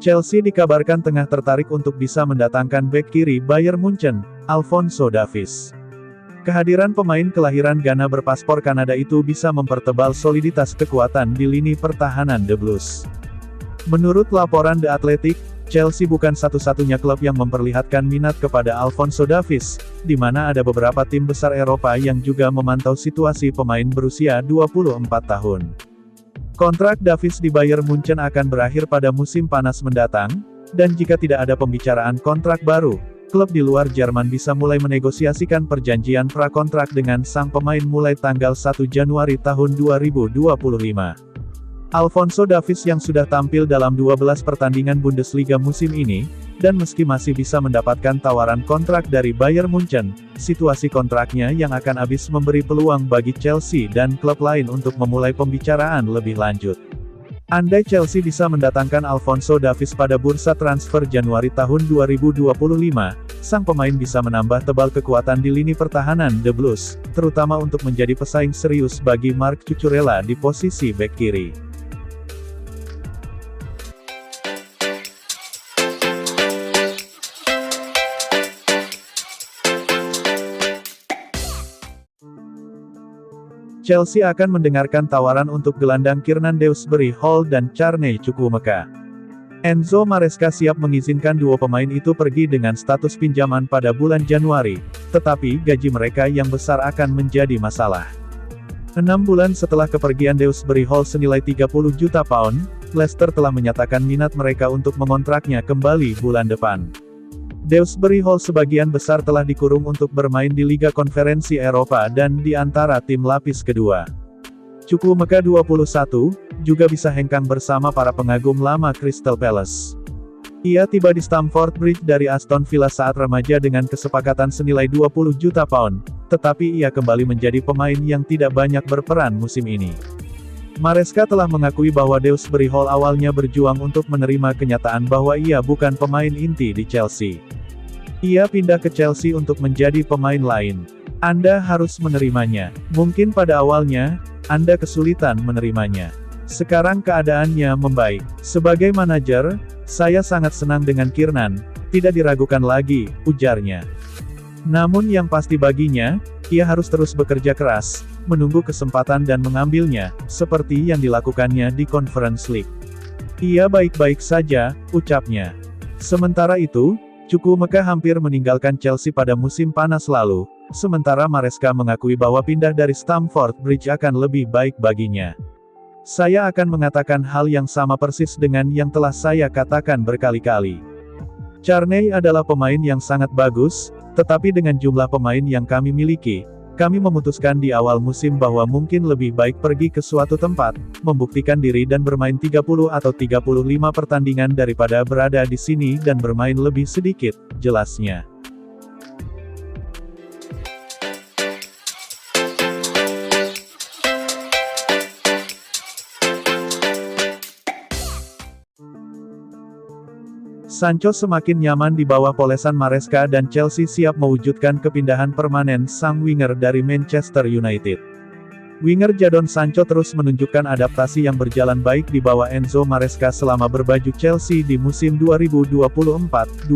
Chelsea dikabarkan tengah tertarik untuk bisa mendatangkan bek kiri Bayern Munchen, Alphonso Davies. Kehadiran pemain kelahiran Ghana berpaspor Kanada itu bisa mempertebal soliditas kekuatan di lini pertahanan The Blues. Menurut laporan The Athletic, Chelsea bukan satu-satunya klub yang memperlihatkan minat kepada Alphonso Davies, di mana ada beberapa tim besar Eropa yang juga memantau situasi pemain berusia 24 tahun. Kontrak Davies di Bayern Munchen akan berakhir pada musim panas mendatang, dan jika tidak ada pembicaraan kontrak baru, klub di luar Jerman bisa mulai menegosiasikan perjanjian prakontrak dengan sang pemain mulai tanggal 1 Januari tahun 2025. Alphonso Davies yang sudah tampil dalam 12 pertandingan Bundesliga musim ini, dan meski masih bisa mendapatkan tawaran kontrak dari Bayern Munchen, situasi kontraknya yang akan habis memberi peluang bagi Chelsea dan klub lain untuk memulai pembicaraan lebih lanjut. Andai Chelsea bisa mendatangkan Alphonso Davies pada bursa transfer Januari tahun 2025, sang pemain bisa menambah tebal kekuatan di lini pertahanan The Blues, terutama untuk menjadi pesaing serius bagi Marc Cucurella di posisi bek kiri. Chelsea akan mendengarkan tawaran untuk gelandang Kiernan Dewsbury Hall dan Carney Chukwuemeka. Enzo Maresca siap mengizinkan dua pemain itu pergi dengan status pinjaman pada bulan Januari, tetapi gaji mereka yang besar akan menjadi masalah. 6 bulan setelah kepergian Dewsbury Hall senilai 30 juta pound, Leicester telah menyatakan minat mereka untuk mengontraknya kembali bulan depan. Dewsbury Hall sebagian besar telah dikurung untuk bermain di Liga Konferensi Eropa dan di antara tim lapis kedua. Chukwuemeka 21, juga bisa hengkang bersama para pengagum lama Crystal Palace. Ia tiba di Stamford Bridge dari Aston Villa saat remaja dengan kesepakatan senilai 20 juta pound, tetapi ia kembali menjadi pemain yang tidak banyak berperan musim ini. Maresca telah mengakui bahwa Dewsbury Hall awalnya berjuang untuk menerima kenyataan bahwa ia bukan pemain inti di Chelsea. Ia pindah ke Chelsea untuk menjadi pemain lain. Anda harus menerimanya. Mungkin pada awalnya, Anda kesulitan menerimanya. Sekarang keadaannya membaik. Sebagai manajer, saya sangat senang dengan Kiernan, tidak diragukan lagi, ujarnya. Namun yang pasti baginya, ia harus terus bekerja keras, menunggu kesempatan dan mengambilnya, seperti yang dilakukannya di Conference League. Ia baik-baik saja, ucapnya. Sementara itu, Chukwuemeka hampir meninggalkan Chelsea pada musim panas lalu, sementara Maresca mengakui bahwa pindah dari Stamford Bridge akan lebih baik baginya. Saya akan mengatakan hal yang sama persis dengan yang telah saya katakan berkali-kali. Carney adalah pemain yang sangat bagus, tetapi dengan jumlah pemain yang kami miliki, kami memutuskan di awal musim bahwa mungkin lebih baik pergi ke suatu tempat, membuktikan diri dan bermain 30 atau 35 pertandingan daripada berada di sini dan bermain lebih sedikit, jelasnya. Sancho semakin nyaman di bawah polesan Maresca dan Chelsea siap mewujudkan kepindahan permanen sang winger dari Manchester United. Winger Jadon Sancho terus menunjukkan adaptasi yang berjalan baik di bawah Enzo Maresca selama berbaju Chelsea di musim 2024-2025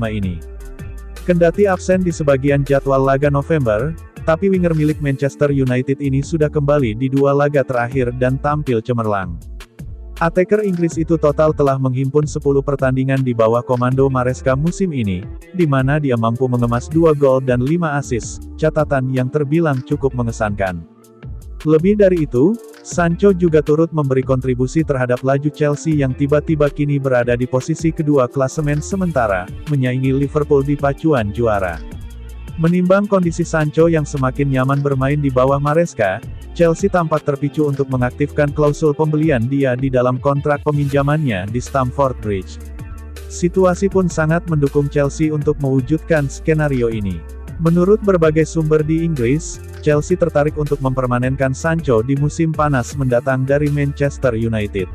ini. Kendati absen di sebagian jadwal laga November, tapi winger milik Manchester United ini sudah kembali di 2 laga terakhir dan tampil cemerlang. Attacker Inggris itu total telah menghimpun 10 pertandingan di bawah komando Maresca musim ini, di mana dia mampu mengemas 2 gol dan 5 assist, catatan yang terbilang cukup mengesankan. Lebih dari itu, Sancho juga turut memberi kontribusi terhadap laju Chelsea yang tiba-tiba kini berada di posisi kedua klasemen sementara, menyaingi Liverpool di pacuan juara. Menimbang kondisi Sancho yang semakin nyaman bermain di bawah Maresca, Chelsea tampak terpicu untuk mengaktifkan klausul pembelian dia di dalam kontrak peminjamannya di Stamford Bridge. Situasi pun sangat mendukung Chelsea untuk mewujudkan skenario ini. Menurut berbagai sumber di Inggris, Chelsea tertarik untuk mempermanenkan Sancho di musim panas mendatang dari Manchester United.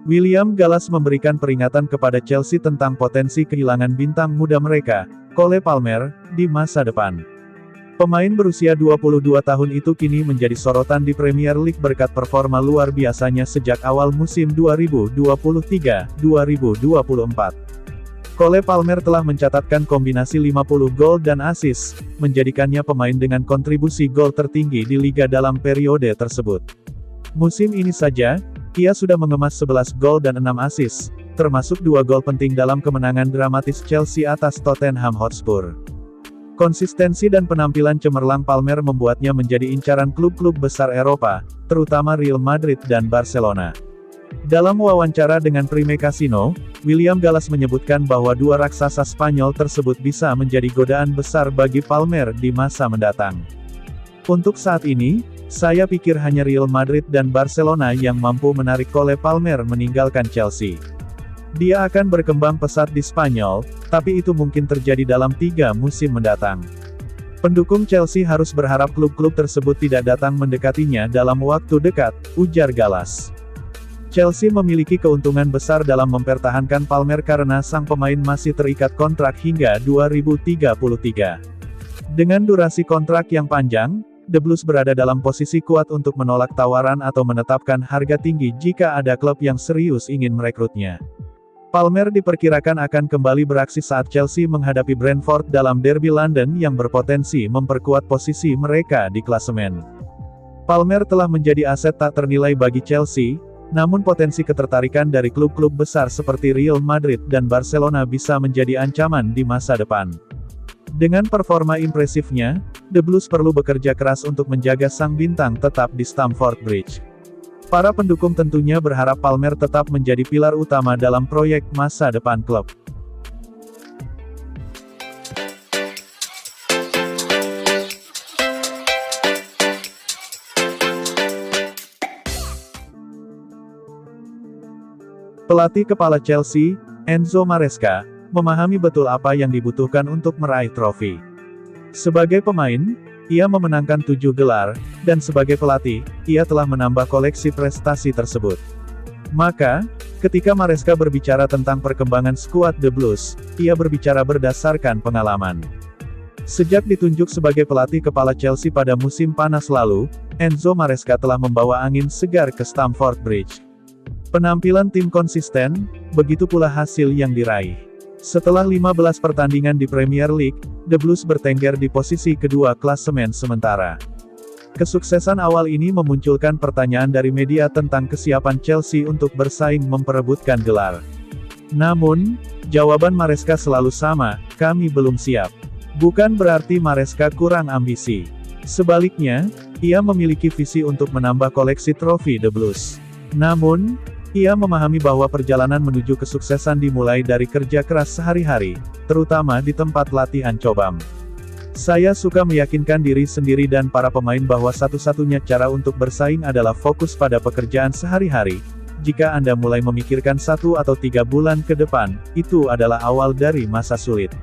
William Gallas memberikan peringatan kepada Chelsea tentang potensi kehilangan bintang muda mereka, Cole Palmer, di masa depan. Pemain berusia 22 tahun itu kini menjadi sorotan di Premier League berkat performa luar biasanya sejak awal musim 2023-2024. Cole Palmer telah mencatatkan kombinasi 50 gol dan assist, menjadikannya pemain dengan kontribusi gol tertinggi di liga dalam periode tersebut. Musim ini saja, ia sudah mengemas 11 gol dan 6 assist, termasuk 2 gol penting dalam kemenangan dramatis Chelsea atas Tottenham Hotspur. Konsistensi dan penampilan cemerlang Palmer membuatnya menjadi incaran klub-klub besar Eropa, terutama Real Madrid dan Barcelona. Dalam wawancara dengan Prime Casino, William Gallas menyebutkan bahwa dua raksasa Spanyol tersebut bisa menjadi godaan besar bagi Palmer di masa mendatang. Untuk saat ini, saya pikir hanya Real Madrid dan Barcelona yang mampu menarik Cole Palmer meninggalkan Chelsea. Dia akan berkembang pesat di Spanyol, tapi itu mungkin terjadi dalam 3 musim mendatang. Pendukung Chelsea harus berharap klub-klub tersebut tidak datang mendekatinya dalam waktu dekat, ujar Gallas. Chelsea memiliki keuntungan besar dalam mempertahankan Palmer karena sang pemain masih terikat kontrak hingga 2033. Dengan durasi kontrak yang panjang, The Blues berada dalam posisi kuat untuk menolak tawaran atau menetapkan harga tinggi jika ada klub yang serius ingin merekrutnya. Palmer diperkirakan akan kembali beraksi saat Chelsea menghadapi Brentford dalam derby London yang berpotensi memperkuat posisi mereka di klasemen. Palmer telah menjadi aset tak ternilai bagi Chelsea, namun potensi ketertarikan dari klub-klub besar seperti Real Madrid dan Barcelona bisa menjadi ancaman di masa depan. Dengan performa impresifnya, The Blues perlu bekerja keras untuk menjaga sang bintang tetap di Stamford Bridge. Para pendukung tentunya berharap Palmer tetap menjadi pilar utama dalam proyek masa depan klub. Pelatih kepala Chelsea, Enzo Maresca, memahami betul apa yang dibutuhkan untuk meraih trofi. Sebagai pemain, ia memenangkan 7 gelar, dan sebagai pelatih, ia telah menambah koleksi prestasi tersebut. Maka, ketika Maresca berbicara tentang perkembangan skuad The Blues, ia berbicara berdasarkan pengalaman. Sejak ditunjuk sebagai pelatih kepala Chelsea pada musim panas lalu, Enzo Maresca telah membawa angin segar ke Stamford Bridge. Penampilan tim konsisten, begitu pula hasil yang diraih. Setelah 15 pertandingan di Premier League, The Blues bertengger di posisi kedua klasemen sementara. Kesuksesan awal ini memunculkan pertanyaan dari media tentang kesiapan Chelsea untuk bersaing memperebutkan gelar. Namun, jawaban Maresca selalu sama, kami belum siap. Bukan berarti Maresca kurang ambisi. Sebaliknya, ia memiliki visi untuk menambah koleksi trofi The Blues. Namun, ia memahami bahwa perjalanan menuju kesuksesan dimulai dari kerja keras sehari-hari, terutama di tempat latihan cobam. Saya suka meyakinkan diri sendiri dan para pemain bahwa satu-satunya cara untuk bersaing adalah fokus pada pekerjaan sehari-hari. Jika Anda mulai memikirkan 1 atau 3 bulan ke depan, itu adalah awal dari masa sulit.